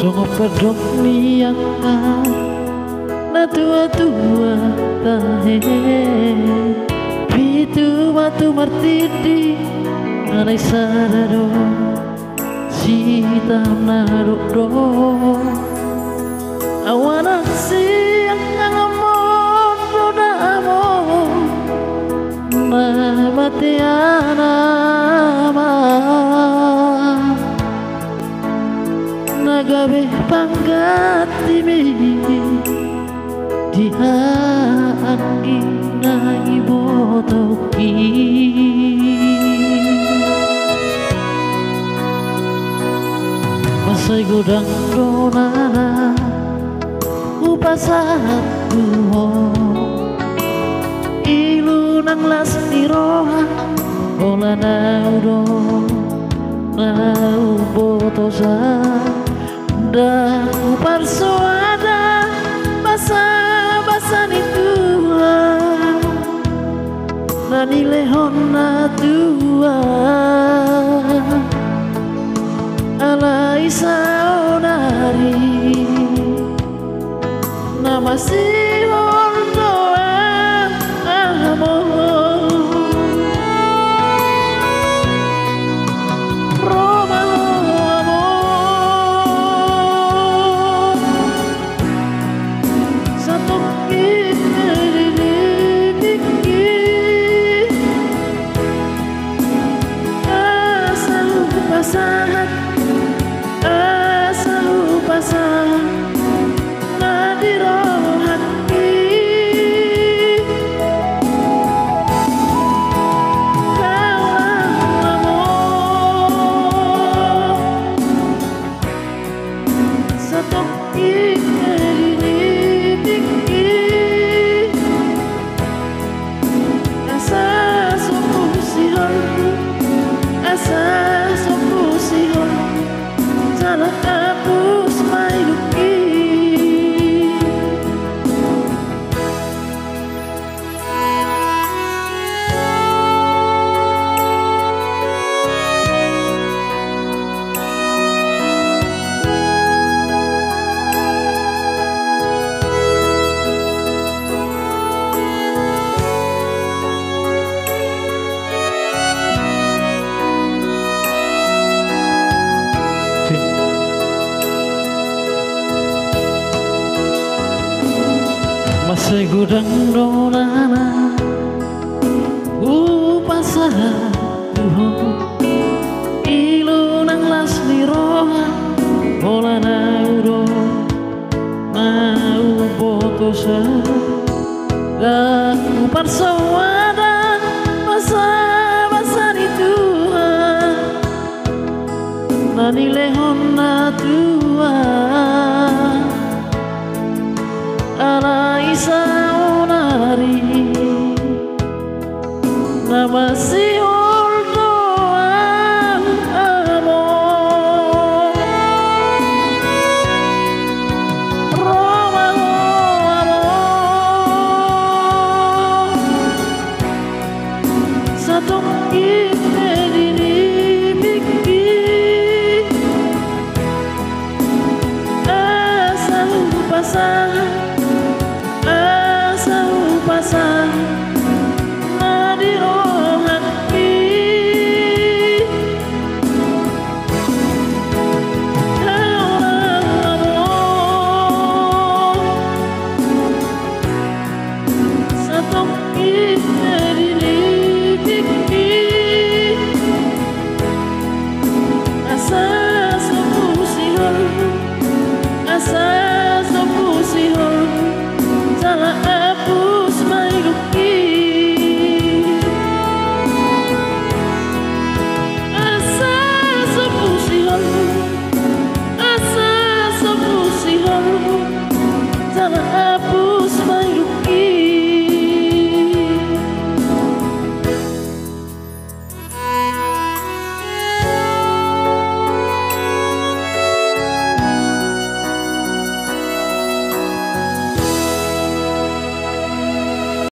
Songo pedok niaka na tua-tua tahe Pitu batu martidi anai sarado Sita narukdo Awanak siang ngamon rodamo Mabatiana Nagabe panggatimi Dihaangi na ibotoki Masay gudang donana Upasat kuho Ilu nang las niroha Ola naudo Nau botosa Dan parsoada Basa-basa ni Tuhan Dan ilehon na Tuhan Alai saudari Nama sihon doa amor Roma amor Satu kiki Asal pasangan Pasang nadiro hati Kaulah amor Satu ini tinggi Asa suku sihon Asa suku sihon Salah aku semailuki Masay gudang donana Upasa tuho Ilu nang las niroha Ola naudo Mau botosa Dan parsawada Basa-basa ni Tuhan Nani lehon na Tuhan Alai saunari Nama sihol doa amor Roma amor Satu kita diri pikir Asal pasang Asa pasang